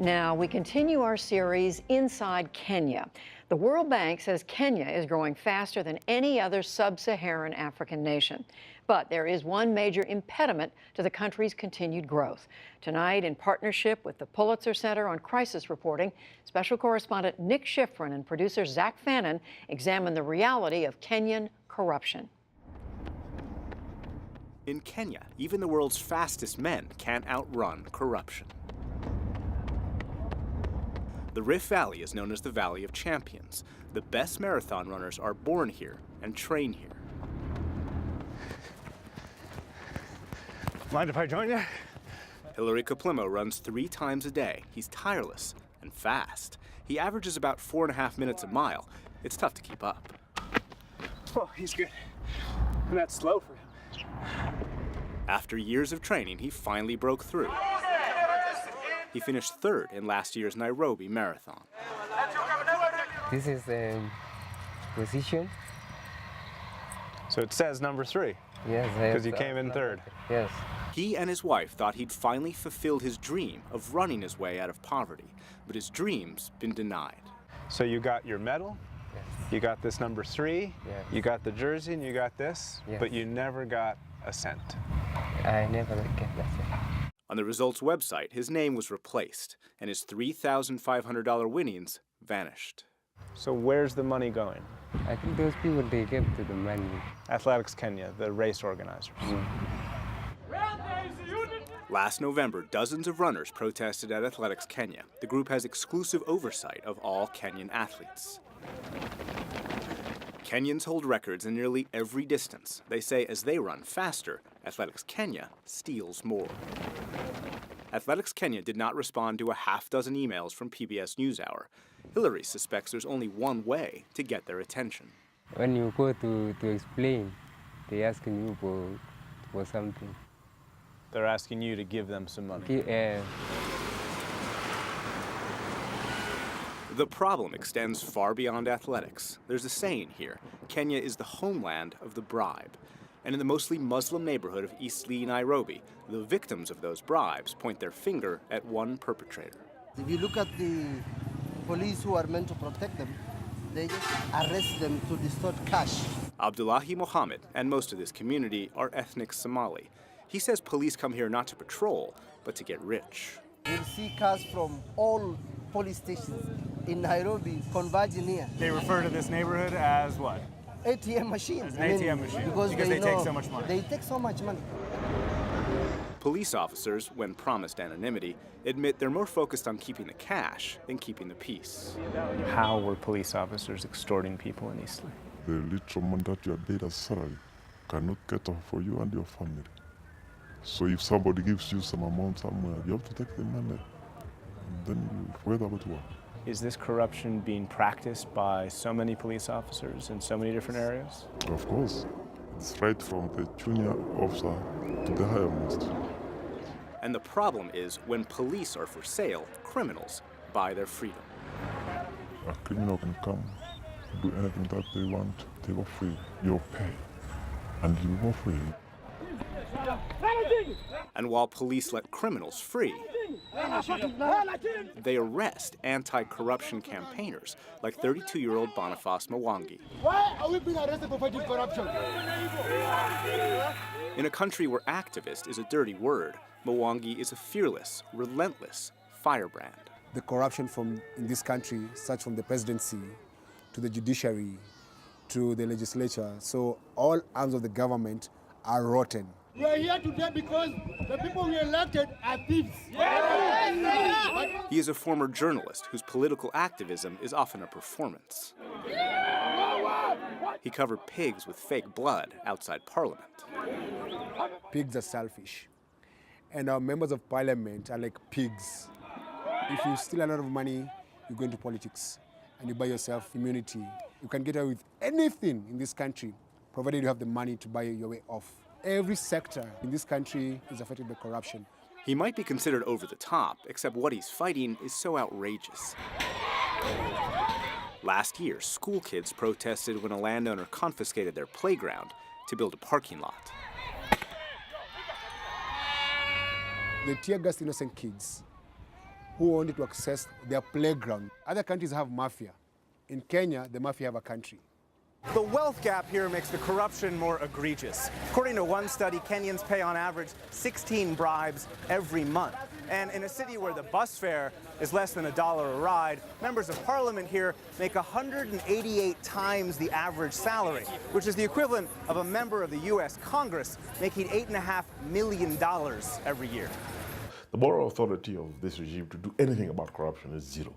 Now, we continue our series Inside Kenya. The World Bank says Kenya is growing faster than any other sub-Saharan African nation. But there is one major impediment to the country's continued growth. Tonight, in partnership with the Pulitzer Center on Crisis Reporting, special correspondent Nick Schifrin and producer Zach Fannin examine the reality of Kenyan corruption. In Kenya, even the world's fastest men can't outrun corruption. The Rift Valley is known as the Valley of Champions. The best marathon runners are born here and train here. Mind if I join you? Hilary Kaplimo runs 3 times a day. He's tireless and fast. He averages about 4.5 minutes a mile. It's tough to keep up. Oh, he's good. And that's slow for him. After years of training, he finally broke through. He finished 3rd in last year's Nairobi Marathon. This is the position. So it says number 3. Yes. Because you came in 3rd. Yes. He and his wife thought he'd finally fulfilled his dream of running his way out of poverty, but his dream's been denied. So you got your medal, Yes. you got this number 3, Yes. you got the jersey, and you got this, Yes. but you never got a cent. I never get that. On the results website, his name was replaced, and his $3,500 winnings vanished. So where's the money going? I think those people, they give to the money. Athletics Kenya, the race organizers. Last November, dozens of runners protested at Athletics Kenya. The group has exclusive oversight of all Kenyan athletes. Kenyans hold records in nearly every distance. They say as they run faster, Athletics Kenya steals more. Athletics Kenya did not respond to a half-dozen emails from PBS NewsHour. Hilary suspects there's only one way to get their attention. When you go to explain, they asking you for something. They're asking you to give them some money. The problem extends far beyond athletics. There's a saying here: Kenya is the homeland of the bribe. And in the mostly Muslim neighborhood of Eastleigh, Nairobi, the victims of those bribes point their finger at one perpetrator. If you look at the police who are meant to protect them, they just arrest them to distort cash. Abdullahi Mohammed and most of this community are ethnic Somali. He says police come here not to patrol, but to get rich. You'll see cars from all police stations in Nairobi converging here. They refer to this neighborhood as what? ATM machines. As an ATM machine. Because they take so much money. They take so much money. Police officers, when promised anonymity, admit they're more focused on keeping the cash than keeping the peace. How were police officers extorting people in Eastleigh? The little money that you are paid as salary cannot cater for you and your family. So if somebody gives you some amount somewhere, you have to take the money. And then you forget about work. Is this corruption being practiced by so many police officers in so many different areas? Of course. It's right from the junior officer to the highest. And the problem is when police are for sale, criminals buy their freedom. A criminal can come, do anything that they want, they go free. You'll pay, and you go free. And while police let criminals free, they arrest anti-corruption campaigners like 32-year-old Boniface Mwangi. Why are we being arrested for fighting corruption? In a country where activist is a dirty word, Mwangi is a fearless, relentless firebrand. The corruption in this country starts from the presidency to the judiciary to the legislature. So all arms of the government are rotten. We are here today because the people we elected are thieves. He is a former journalist whose political activism is often a performance. He covered pigs with fake blood outside Parliament. Pigs are selfish. And our members of parliament are like pigs. If you steal a lot of money, you go into politics and you buy yourself immunity. You can get away with anything in this country, provided you have the money to buy your way off. Every sector in this country is affected by corruption. He might be considered over the top, except what he's fighting is so outrageous. Last year, school kids protested when a landowner confiscated their playground to build a parking lot. They tear gas innocent kids. who wanted to access their playground. Other countries have mafia. In Kenya, the mafia have a country. The wealth gap here makes the corruption more egregious. According to one study, Kenyans pay on average 16 bribes every month. And in a city where the bus fare is less than $1 a ride, members of parliament here make 188 times the average salary, which is the equivalent of a member of the U.S. Congress making $8.5 million every year. The moral authority of this regime to do anything about corruption is zero.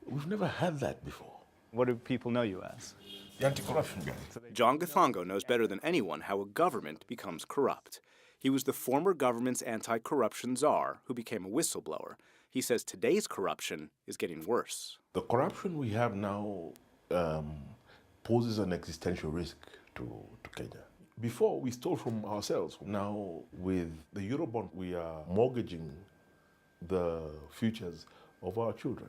We've never had that before. What do people know you as? The anti-corruption guy. John Gathongo knows better than anyone how a government becomes corrupt. He was the former government's anti-corruption czar who became a whistleblower. He says today's corruption is getting worse. The corruption we have now poses an existential risk to Kenya. Before, we stole from ourselves. Now, with the Eurobond, we are mortgaging the futures of our children.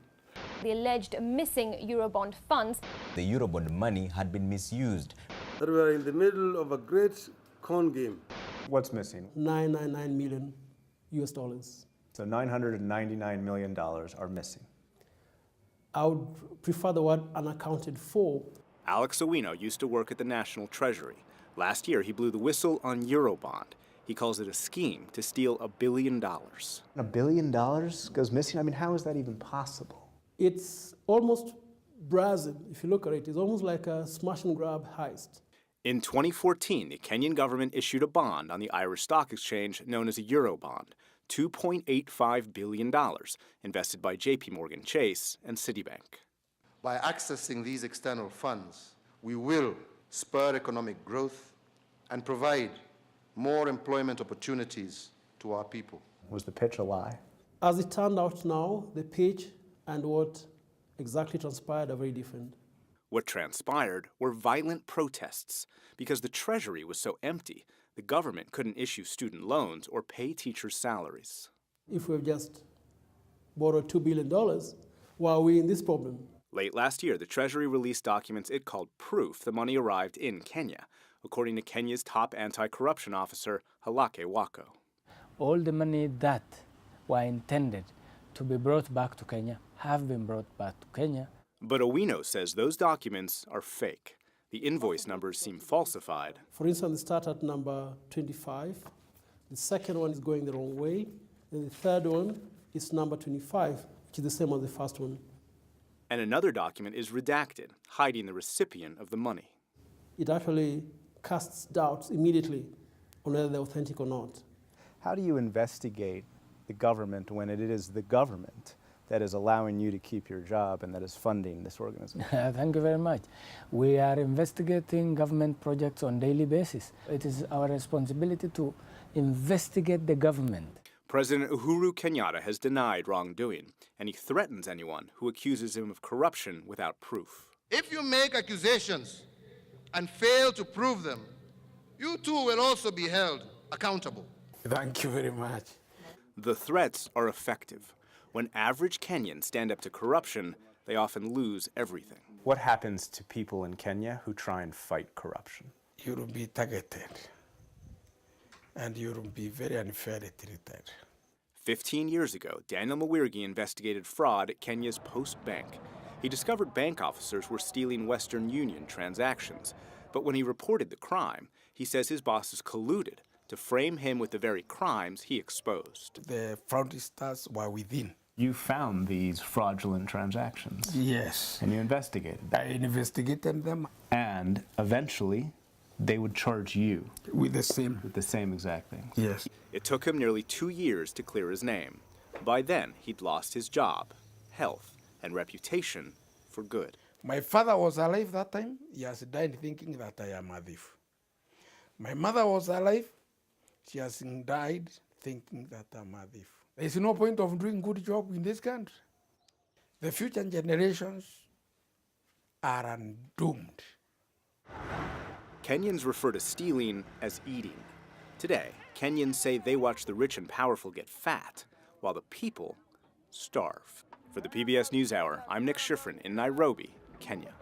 The alleged missing Eurobond funds. The Eurobond money had been misused. That we are in the middle of a great con game. What's missing? $999 million US dollars. So $999 million are missing. I would prefer the word unaccounted for. Alex Owino used to work at the National Treasury. Last year, he blew the whistle on Eurobond. He calls it a scheme to steal $1 billion. $1 billion goes missing? I mean, how is that even possible? It's almost brazen, if you look at it. It's almost like a smash and grab heist. In 2014, the Kenyan government issued a bond on the Irish Stock Exchange known as a Eurobond, $2.85 billion, invested by JP Morgan Chase and Citibank. By accessing these external funds, we will spur economic growth and provide more employment opportunities to our people. Was the pitch a lie? As it turned out now, the pitch and what exactly transpired are very different. What transpired were violent protests. Because the Treasury was so empty, the government couldn't issue student loans or pay teachers' salaries. If we've just borrowed $2 billion, why are we in this problem? Late last year, the Treasury released documents it called proof the money arrived in Kenya, according to Kenya's top anti-corruption officer, Halake Wako. All the money that were intended to be brought back to Kenya have been brought back to Kenya. But Owino says those documents are fake. The invoice numbers seem falsified. For instance, start at number 25. The second one is going the wrong way. And the third one is number 25, which is the same as the first one. And another document is redacted, hiding the recipient of the money. It actually casts doubts immediately on whether they're authentic or not. How do you investigate the government when it is the government that is allowing you to keep your job and that is funding this organization? Thank you very much. We are investigating government projects on a daily basis. It is our responsibility to investigate the government. President Uhuru Kenyatta has denied wrongdoing, and he threatens anyone who accuses him of corruption without proof. If you make accusations and fail to prove them, you too will also be held accountable. Thank you very much. The threats are effective. When average Kenyans stand up to corruption, they often lose everything. What happens to people in Kenya who try and fight corruption? You will be targeted, and you will be very unfairly treated. 15 years ago, Daniel Mawirigi investigated fraud at Kenya's Post Bank. He discovered bank officers were stealing Western Union transactions. But when he reported the crime, he says his bosses colluded to frame him with the very crimes he exposed. The fraudsters were within. You found these fraudulent transactions. Yes. And you investigated them. I investigated them. And eventually, they would charge you. With the same. With the same exact thing. Yes. It took him nearly 2 years to clear his name. By then, he'd lost his job, health, and reputation for good. My father was alive that time. He has died thinking that I am a thief. My mother was alive. She has died thinking that I'm a thief. There is no point of doing good job in this country. The future generations are doomed. Kenyans refer to stealing as eating. Today, Kenyans say they watch the rich and powerful get fat, while the people starve. For the PBS NewsHour, I'm Nick Schifrin in Nairobi, Kenya.